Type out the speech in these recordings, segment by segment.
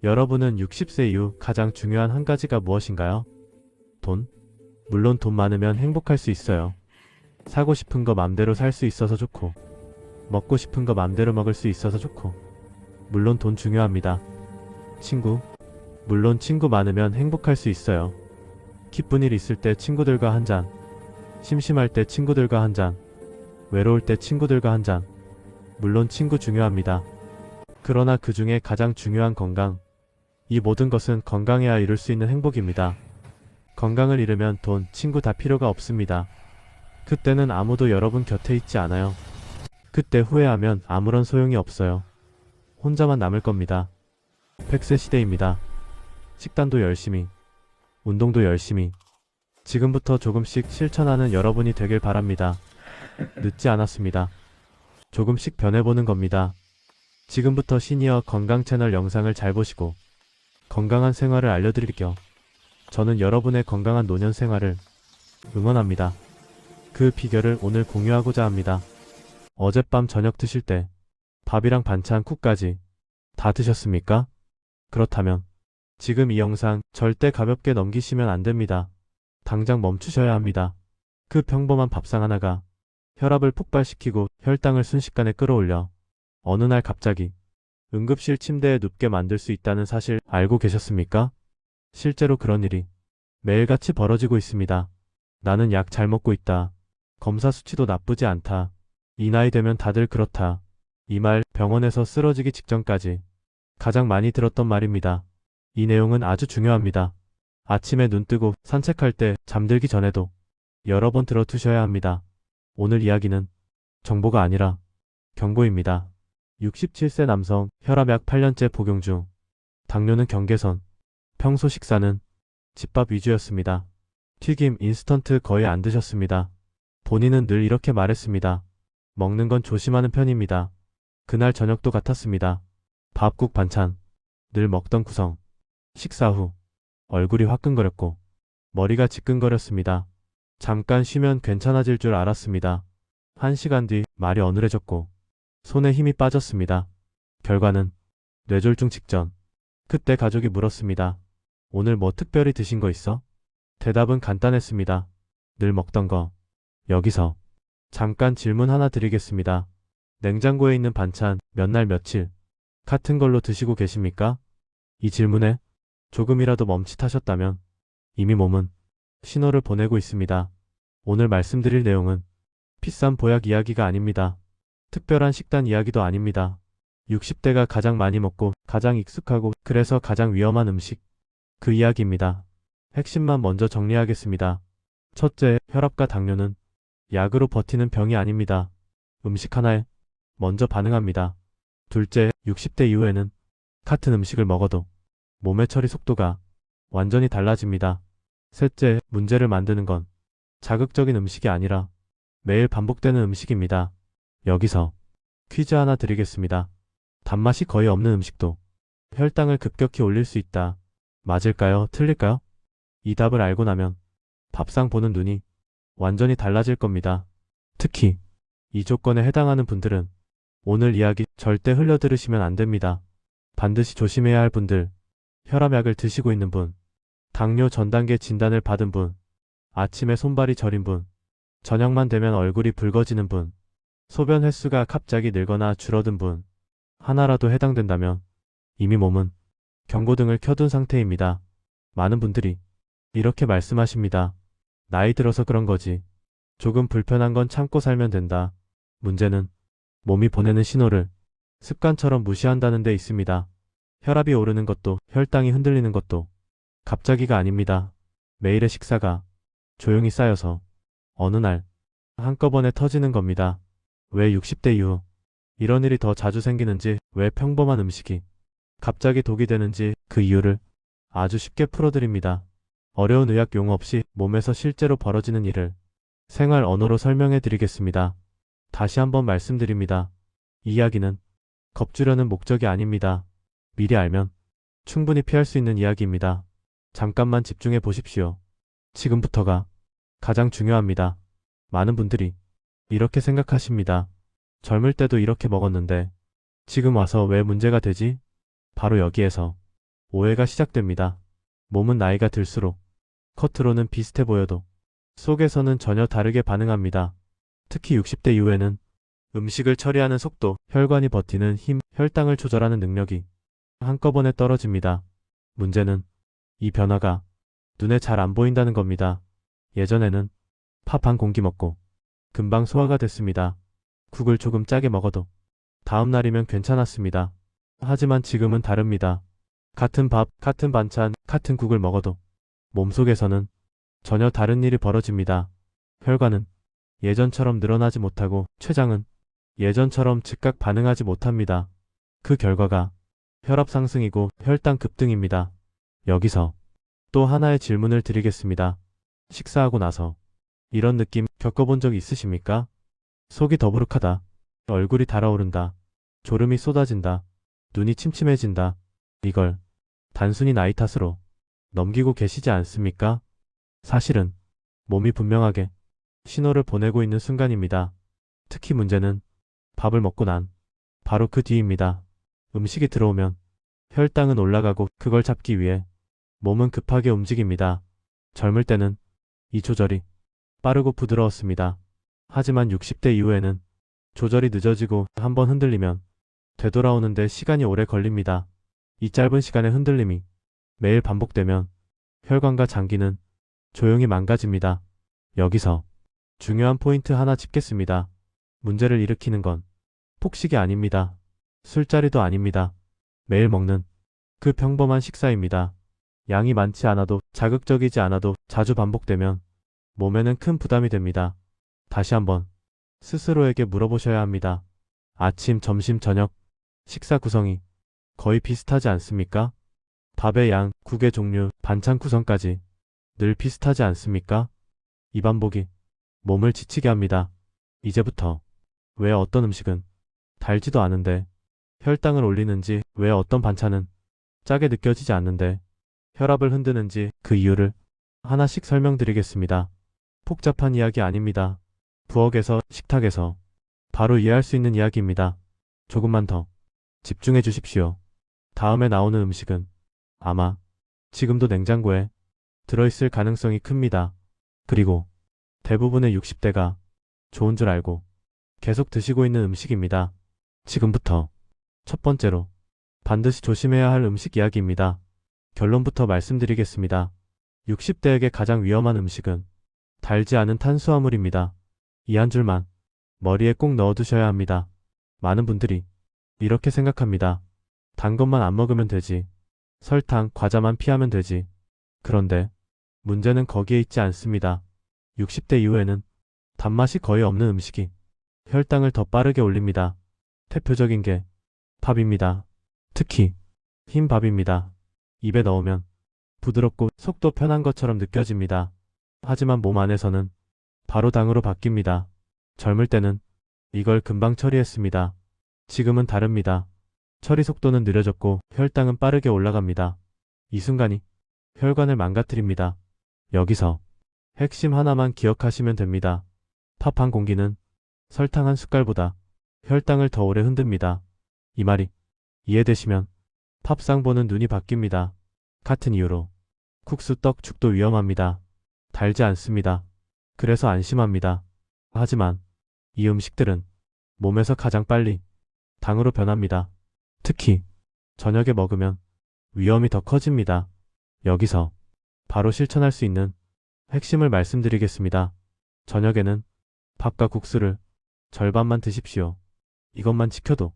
여러분은 60세 이후 가장 중요한 한 가지가 무엇인가요? 돈? 물론 돈 많으면 행복할 수 있어요. 사고 싶은 거 맘대로 살 수 있어서 좋고, 먹고 싶은 거 맘대로 먹을 수 있어서 좋고, 물론 돈 중요합니다. 친구? 물론 친구 많으면 행복할 수 있어요. 기쁜 일 있을 때 친구들과 한 잔, 심심할 때 친구들과 한 잔, 외로울 때 친구들과 한 잔. 물론 친구 중요합니다. 그러나 그 중에 가장 중요한 건강. 이 모든 것은 건강해야 이룰 수 있는 행복입니다. 건강을 잃으면 돈, 친구 다 필요가 없습니다. 그때는 아무도 여러분 곁에 있지 않아요. 그때 후회하면 아무런 소용이 없어요. 혼자만 남을 겁니다. 100세 시대입니다. 식단도 열심히, 운동도 열심히, 지금부터 조금씩 실천하는 여러분이 되길 바랍니다. 늦지 않았습니다. 조금씩 변해보는 겁니다. 지금부터 시니어 건강 채널 영상을 잘 보시고 건강한 생활을 알려드릴게요. 저는 여러분의 건강한 노년 생활을 응원합니다. 그 비결을 오늘 공유하고자 합니다. 어젯밤 저녁 드실 때 밥이랑 반찬, 국까지 다 드셨습니까? 그렇다면 지금 이 영상 절대 가볍게 넘기시면 안 됩니다. 당장 멈추셔야 합니다. 그 평범한 밥상 하나가 혈압을 폭발시키고 혈당을 순식간에 끌어올려 어느 날 갑자기 응급실 침대에 눕게 만들 수 있다는 사실 알고 계셨습니까? 실제로 그런 일이 매일같이 벌어지고 있습니다. 나는 약 잘 먹고 있다. 검사 수치도 나쁘지 않다. 이 나이 되면 다들 그렇다. 이 말 병원에서 쓰러지기 직전까지 가장 많이 들었던 말입니다. 이 내용은 아주 중요합니다. 아침에 눈 뜨고 산책할 때 잠들기 전에도 여러 번 들어두셔야 합니다. 오늘 이야기는 정보가 아니라 경고입니다. 67세 남성, 혈압약 8년째 복용 중. 당뇨는 경계선. 평소 식사는 집밥 위주였습니다. 튀김, 인스턴트 거의 안 드셨습니다. 본인은 늘 이렇게 말했습니다. 먹는 건 조심하는 편입니다. 그날 저녁도 같았습니다. 밥, 국, 반찬 늘 먹던 구성. 식사 후 얼굴이 화끈거렸고 머리가 지끈거렸습니다. 잠깐 쉬면 괜찮아질 줄 알았습니다. 1시간 뒤 말이 어눌해졌고 손에 힘이 빠졌습니다. 결과는 뇌졸중 직전. 그때 가족이 물었습니다. 오늘 뭐 특별히 드신 거 있어? 대답은 간단했습니다. 늘 먹던 거. 여기서 잠깐 질문 하나 드리겠습니다. 냉장고에 있는 반찬 몇 날 며칠 같은 걸로 드시고 계십니까? 이 질문에 조금이라도 멈칫하셨다면 이미 몸은 신호를 보내고 있습니다. 오늘 말씀드릴 내용은 비싼 보약 이야기가 아닙니다. 특별한 식단 이야기도 아닙니다. 60대가 가장 많이 먹고 가장 익숙하고 그래서 가장 위험한 음식. 그 이야기입니다. 핵심만 먼저 정리하겠습니다. 첫째, 혈압과 당뇨는 약으로 버티는 병이 아닙니다. 음식 하나에 먼저 반응합니다. 둘째, 60대 이후에는 같은 음식을 먹어도 몸의 처리 속도가 완전히 달라집니다. 셋째, 문제를 만드는 건 자극적인 음식이 아니라 매일 반복되는 음식입니다. 여기서 퀴즈 하나 드리겠습니다. 단맛이 거의 없는 음식도 혈당을 급격히 올릴 수 있다. 맞을까요? 틀릴까요? 이 답을 알고 나면 밥상 보는 눈이 완전히 달라질 겁니다. 특히 이 조건에 해당하는 분들은 오늘 이야기 절대 흘려들으시면 안 됩니다. 반드시 조심해야 할 분들, 혈압약을 드시고 있는 분, 당뇨 전 단계 진단을 받은 분, 아침에 손발이 저린 분, 저녁만 되면 얼굴이 붉어지는 분, 소변 횟수가 갑자기 늘거나 줄어든 분, 하나라도 해당된다면 이미 몸은 경고등을 켜둔 상태입니다. 많은 분들이 이렇게 말씀하십니다. 나이 들어서 그런 거지. 조금 불편한 건 참고 살면 된다. 문제는 몸이 보내는 신호를 습관처럼 무시한다는 데 있습니다. 혈압이 오르는 것도 혈당이 흔들리는 것도 갑자기가 아닙니다. 매일의 식사가 조용히 쌓여서 어느 날 한꺼번에 터지는 겁니다. 왜 60대 이후 이런 일이 더 자주 생기는지, 왜 평범한 음식이 갑자기 독이 되는지 그 이유를 아주 쉽게 풀어드립니다. 어려운 의학 용어 없이 몸에서 실제로 벌어지는 일을 생활 언어로 설명해 드리겠습니다. 다시 한번 말씀드립니다. 이 이야기는 겁주려는 목적이 아닙니다. 미리 알면 충분히 피할 수 있는 이야기입니다. 잠깐만 집중해 보십시오. 지금부터가 가장 중요합니다. 많은 분들이 이렇게 생각하십니다. 젊을 때도 이렇게 먹었는데 지금 와서 왜 문제가 되지? 바로 여기에서 오해가 시작됩니다. 몸은 나이가 들수록 겉으로는 비슷해 보여도 속에서는 전혀 다르게 반응합니다. 특히 60대 이후에는 음식을 처리하는 속도, 혈관이 버티는 힘, 혈당을 조절하는 능력이 한꺼번에 떨어집니다. 문제는 이 변화가 눈에 잘 안 보인다는 겁니다. 예전에는 밥 한 공기 먹고 금방 소화가 됐습니다. 국을 조금 짜게 먹어도 다음 날이면 괜찮았습니다. 하지만 지금은 다릅니다. 같은 밥, 같은 반찬, 같은 국을 먹어도 몸속에서는 전혀 다른 일이 벌어집니다. 혈관은 예전처럼 늘어나지 못하고 췌장은 예전처럼 즉각 반응하지 못합니다. 그 결과가 혈압 상승이고 혈당 급등입니다. 여기서 또 하나의 질문을 드리겠습니다. 식사하고 나서 이런 느낌 겪어본 적 있으십니까? 속이 더부룩하다. 얼굴이 달아오른다. 졸음이 쏟아진다. 눈이 침침해진다. 이걸 단순히 나이 탓으로 넘기고 계시지 않습니까? 사실은 몸이 분명하게 신호를 보내고 있는 순간입니다. 특히 문제는 밥을 먹고 난 바로 그 뒤입니다. 음식이 들어오면 혈당은 올라가고 그걸 잡기 위해 몸은 급하게 움직입니다. 젊을 때는 이 조절이 빠르고 부드러웠습니다. 하지만 60대 이후에는 조절이 늦어지고 한번 흔들리면 되돌아오는데 시간이 오래 걸립니다. 이 짧은 시간의 흔들림이 매일 반복되면 혈관과 장기는 조용히 망가집니다. 여기서 중요한 포인트 하나 짚겠습니다. 문제를 일으키는 건 폭식이 아닙니다. 술자리도 아닙니다. 매일 먹는 그 평범한 식사입니다. 양이 많지 않아도 자극적이지 않아도 자주 반복되면 몸에는 큰 부담이 됩니다. 다시 한번 스스로에게 물어보셔야 합니다. 아침, 점심, 저녁 식사 구성이 거의 비슷하지 않습니까? 밥의 양, 국의 종류, 반찬 구성까지 늘 비슷하지 않습니까? 이 반복이 몸을 지치게 합니다. 이제부터 왜 어떤 음식은 달지도 않은데 혈당을 올리는지, 왜 어떤 반찬은 짜게 느껴지지 않는데 혈압을 흔드는지 그 이유를 하나씩 설명드리겠습니다. 복잡한 이야기 아닙니다. 부엌에서, 식탁에서 바로 이해할 수 있는 이야기입니다. 조금만 더 집중해 주십시오. 다음에 나오는 음식은 아마 지금도 냉장고에 들어있을 가능성이 큽니다. 그리고 대부분의 60대가 좋은 줄 알고 계속 드시고 있는 음식입니다. 지금부터 첫 번째로 반드시 조심해야 할 음식 이야기입니다. 결론부터 말씀드리겠습니다. 60대에게 가장 위험한 음식은 달지 않은 탄수화물입니다. 이 한 줄만 머리에 꼭 넣어두셔야 합니다. 많은 분들이 이렇게 생각합니다. 단 것만 안 먹으면 되지. 설탕, 과자만 피하면 되지. 그런데 문제는 거기에 있지 않습니다. 60대 이후에는 단맛이 거의 없는 음식이 혈당을 더 빠르게 올립니다. 대표적인 게 밥입니다. 특히 흰 밥입니다. 입에 넣으면 부드럽고 속도 편한 것처럼 느껴집니다. 하지만 몸 안에서는 바로 당으로 바뀝니다. 젊을 때는 이걸 금방 처리했습니다. 지금은 다릅니다. 처리 속도는 느려졌고 혈당은 빠르게 올라갑니다. 이 순간이 혈관을 망가뜨립니다. 여기서 핵심 하나만 기억하시면 됩니다. 밥 한 공기는 설탕 한 숟갈보다 혈당을 더 오래 흔듭니다. 이 말이 이해되시면 밥상 보는 눈이 바뀝니다. 같은 이유로 국수, 떡, 죽도 위험합니다. 달지 않습니다. 그래서 안심합니다. 하지만 이 음식들은 몸에서 가장 빨리 당으로 변합니다. 특히 저녁에 먹으면 위험이 더 커집니다. 여기서 바로 실천할 수 있는 핵심을 말씀드리겠습니다. 저녁에는 밥과 국수를 절반만 드십시오. 이것만 지켜도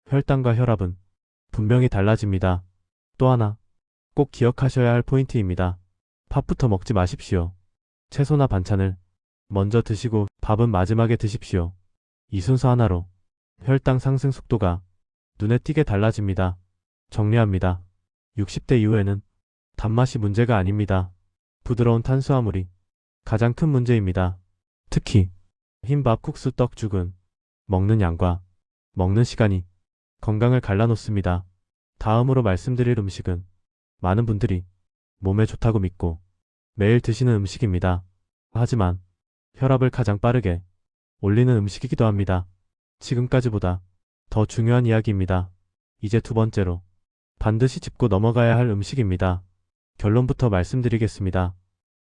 혈당과 혈압은 분명히 달라집니다. 또 하나 꼭 기억하셔야 할 포인트입니다. 밥부터 먹지 마십시오. 채소나 반찬을 먼저 드시고 밥은 마지막에 드십시오. 이 순서 하나로 혈당 상승 속도가 눈에 띄게 달라집니다. 정리합니다. 60대 이후에는 단맛이 문제가 아닙니다. 부드러운 탄수화물이 가장 큰 문제입니다. 특히 흰밥, 국수, 떡, 죽은 먹는 양과 먹는 시간이 건강을 갈라놓습니다. 다음으로 말씀드릴 음식은 많은 분들이 몸에 좋다고 믿고 매일 드시는 음식입니다. 하지만 혈압을 가장 빠르게 올리는 음식이기도 합니다. 지금까지보다 더 중요한 이야기입니다. 이제 두 번째로 반드시 짚고 넘어가야 할 음식입니다. 결론부터 말씀드리겠습니다.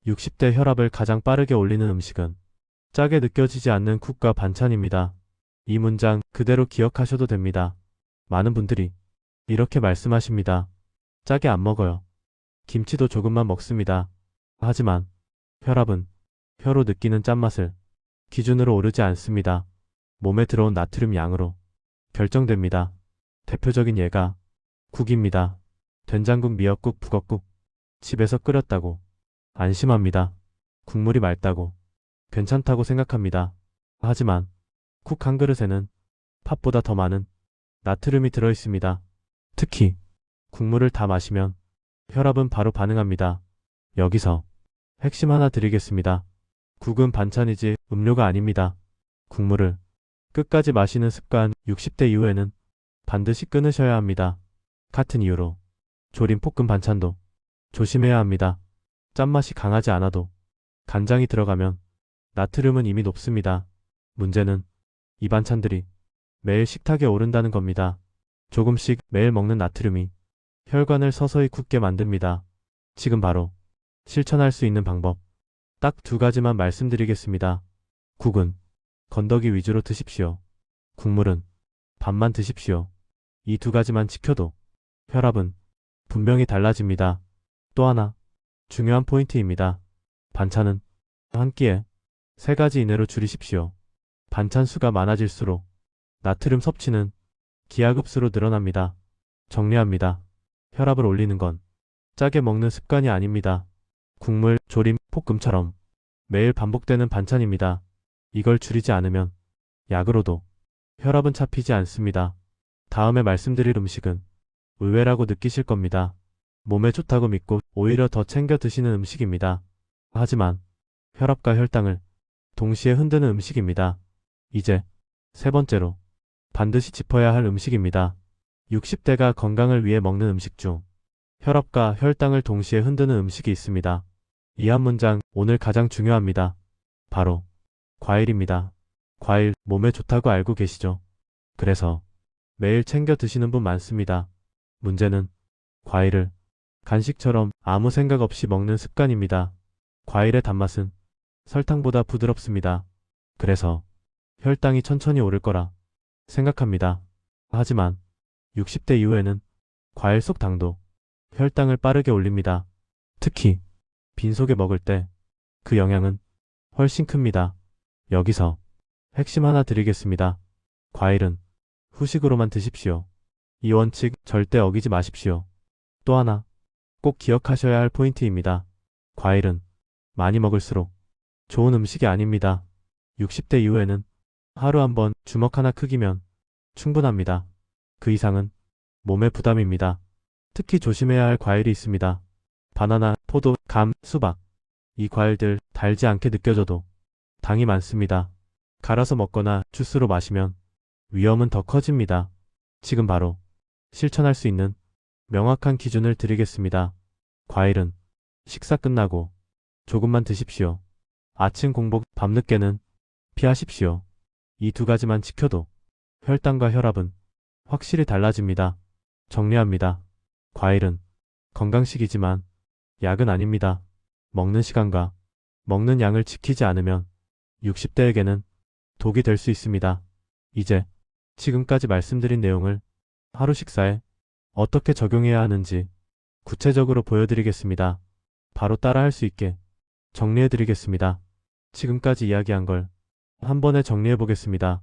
60대 혈압을 가장 빠르게 올리는 음식은 짜게 느껴지지 않는 국과 반찬입니다. 이 문장 그대로 기억하셔도 됩니다. 많은 분들이 이렇게 말씀하십니다. 짜게 안 먹어요. 김치도 조금만 먹습니다. 하지만 혈압은 혀로 느끼는 짠맛을 기준으로 오르지 않습니다. 몸에 들어온 나트륨 양으로 결정됩니다. 대표적인 예가 국입니다. 된장국, 미역국, 북엇국 집에서 끓였다고 안심합니다. 국물이 맑다고 괜찮다고 생각합니다. 하지만 국 한 그릇에는 팥보다 더 많은 나트륨이 들어있습니다. 특히 국물을 다 마시면 혈압은 바로 반응합니다. 여기서 핵심 하나 드리겠습니다. 국은 반찬이지 음료가 아닙니다. 국물을 끝까지 마시는 습관 60대 이후에는 반드시 끊으셔야 합니다. 같은 이유로 조림 볶음 반찬도 조심해야 합니다. 짠맛이 강하지 않아도 간장이 들어가면 나트륨은 이미 높습니다. 문제는 이 반찬들이 매일 식탁에 오른다는 겁니다. 조금씩 매일 먹는 나트륨이 혈관을 서서히 굳게 만듭니다. 지금 바로 실천할 수 있는 방법 딱 두 가지만 말씀드리겠습니다. 국은 건더기 위주로 드십시오. 국물은 반만 드십시오. 이 두 가지만 지켜도 혈압은 분명히 달라집니다. 또 하나 중요한 포인트입니다. 반찬은 한 끼에 3가지 이내로 줄이십시오. 반찬 수가 많아질수록 나트륨 섭취는 기하급수로 늘어납니다. 정리합니다. 혈압을 올리는 건 짜게 먹는 습관이 아닙니다. 국물, 조림, 볶음처럼 매일 반복되는 반찬입니다. 이걸 줄이지 않으면 약으로도 혈압은 잡히지 않습니다. 다음에 말씀드릴 음식은 의외라고 느끼실 겁니다. 몸에 좋다고 믿고 오히려 더 챙겨 드시는 음식입니다. 하지만 혈압과 혈당을 동시에 흔드는 음식입니다. 이제 세 번째로 반드시 짚어야 할 음식입니다. 60대가 건강을 위해 먹는 음식 중 혈압과 혈당을 동시에 흔드는 음식이 있습니다. 이 한 문장 오늘 가장 중요합니다. 바로 과일입니다. 과일 몸에 좋다고 알고 계시죠? 그래서 매일 챙겨 드시는 분 많습니다. 문제는 과일을 간식처럼 아무 생각 없이 먹는 습관입니다. 과일의 단맛은 설탕보다 부드럽습니다. 그래서 혈당이 천천히 오를 거라 생각합니다. 하지만 60대 이후에는 과일 속 당도 혈당을 빠르게 올립니다. 특히 빈속에 먹을 때 그 영향은 훨씬 큽니다. 여기서 핵심 하나 드리겠습니다. 과일은 후식으로만 드십시오. 이 원칙 절대 어기지 마십시오. 또 하나 꼭 기억하셔야 할 포인트입니다. 과일은 많이 먹을수록 좋은 음식이 아닙니다. 60대 이후에는 하루 한 번 주먹 하나 크기면 충분합니다. 그 이상은 몸의 부담입니다. 특히 조심해야 할 과일이 있습니다. 바나나, 포도, 감, 수박. 이 과일들 달지 않게 느껴져도 당이 많습니다. 갈아서 먹거나 주스로 마시면 위험은 더 커집니다. 지금 바로 실천할 수 있는 명확한 기준을 드리겠습니다. 과일은 식사 끝나고 조금만 드십시오. 아침 공복, 밤늦게는 피하십시오. 이 두 가지만 지켜도 혈당과 혈압은 확실히 달라집니다. 정리합니다. 과일은 건강식이지만 약은 아닙니다. 먹는 시간과 먹는 양을 지키지 않으면 60대에게는 독이 될 수 있습니다. 이제 지금까지 말씀드린 내용을 하루 식사에 어떻게 적용해야 하는지 구체적으로 보여드리겠습니다. 바로 따라할 수 있게 정리해드리겠습니다. 지금까지 이야기한 걸 한 번에 정리해보겠습니다.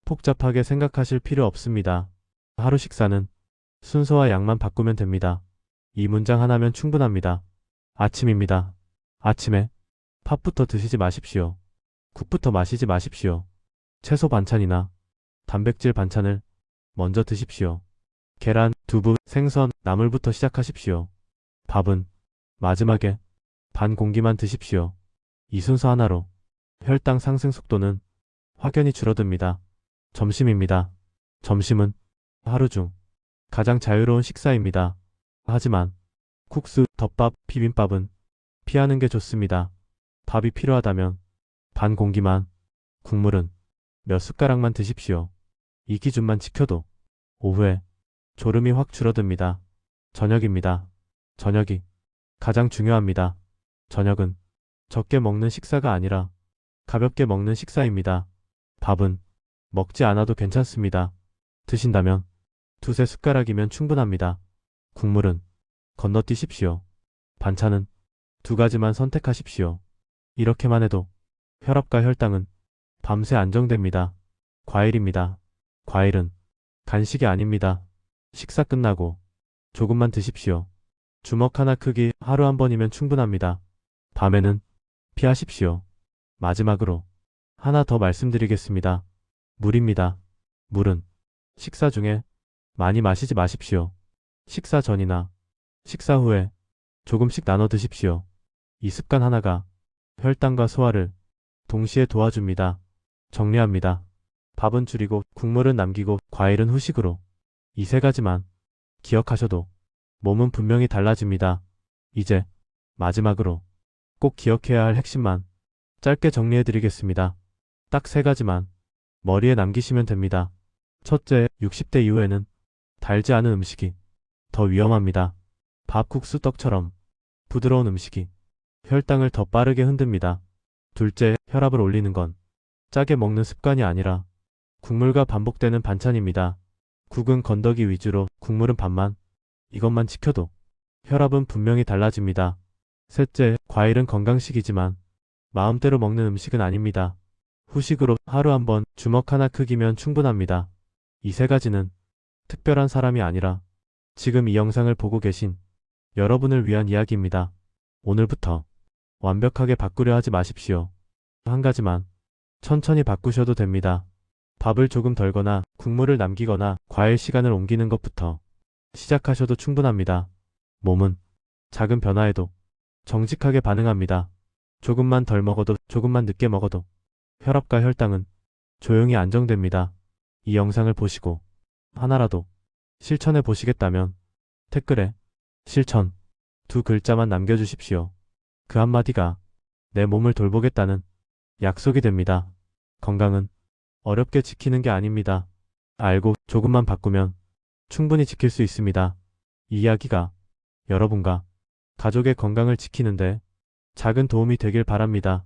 복잡하게 생각하실 필요 없습니다. 하루 식사는 순서와 양만 바꾸면 됩니다. 이 문장 하나면 충분합니다. 아침입니다. 아침에 팥부터 드시지 마십시오. 국부터 마시지 마십시오. 채소 반찬이나 단백질 반찬을 먼저 드십시오. 계란, 두부, 생선, 나물부터 시작하십시오. 밥은 마지막에 반 공기만 드십시오. 이 순서 하나로 혈당 상승 속도는 확연히 줄어듭니다. 점심입니다. 점심은 하루 중 가장 자유로운 식사입니다. 하지만 국수, 덮밥, 비빔밥은 피하는 게 좋습니다. 밥이 필요하다면 반 공기만, 국물은 몇 숟가락만 드십시오. 이 기준만 지켜도 오후에 졸음이 확 줄어듭니다. 저녁입니다. 저녁이 가장 중요합니다. 저녁은 적게 먹는 식사가 아니라 가볍게 먹는 식사입니다. 밥은 먹지 않아도 괜찮습니다. 드신다면 두세 숟가락이면 충분합니다. 국물은 건너뛰십시오. 반찬은 두 가지만 선택하십시오. 이렇게만 해도 혈압과 혈당은 밤새 안정됩니다. 과일입니다. 과일은 간식이 아닙니다. 식사 끝나고 조금만 드십시오. 주먹 하나 크기 하루 한 번이면 충분합니다. 밤에는 피하십시오. 마지막으로 하나 더 말씀드리겠습니다. 물입니다. 물은 식사 중에 많이 마시지 마십시오. 식사 전이나 식사 후에 조금씩 나눠 드십시오. 이 습관 하나가 혈당과 소화를 동시에 도와줍니다. 정리합니다. 밥은 줄이고 국물은 남기고 과일은 후식으로. 이 세 가지만 기억하셔도 몸은 분명히 달라집니다. 이제 마지막으로 꼭 기억해야 할 핵심만 짧게 정리해 드리겠습니다. 딱 세 가지만 머리에 남기시면 됩니다. 첫째, 60대 이후에는 달지 않은 음식이 더 위험합니다. 밥, 국수, 떡처럼 부드러운 음식이 혈당을 더 빠르게 흔듭니다. 둘째, 혈압을 올리는 건 짜게 먹는 습관이 아니라 국물과 반복되는 반찬입니다. 국은 건더기 위주로, 국물은 반만. 이것만 지켜도 혈압은 분명히 달라집니다. 셋째, 과일은 건강식이지만 마음대로 먹는 음식은 아닙니다. 후식으로 하루 한 번 주먹 하나 크기면 충분합니다. 이 세 가지는 특별한 사람이 아니라 지금 이 영상을 보고 계신 여러분을 위한 이야기입니다. 오늘부터 완벽하게 바꾸려 하지 마십시오. 한 가지만 천천히 바꾸셔도 됩니다. 밥을 조금 덜거나 국물을 남기거나 과일 시간을 옮기는 것부터 시작하셔도 충분합니다. 몸은 작은 변화에도 정직하게 반응합니다. 조금만 덜 먹어도, 조금만 늦게 먹어도 혈압과 혈당은 조용히 안정됩니다. 이 영상을 보시고 하나라도 실천해 보시겠다면 댓글에 실천 두 글자만 남겨주십시오. 그 한마디가 내 몸을 돌보겠다는 약속이 됩니다. 건강은 어렵게 지키는 게 아닙니다. 알고 조금만 바꾸면 충분히 지킬 수 있습니다. 이 이야기가 여러분과 가족의 건강을 지키는데 작은 도움이 되길 바랍니다.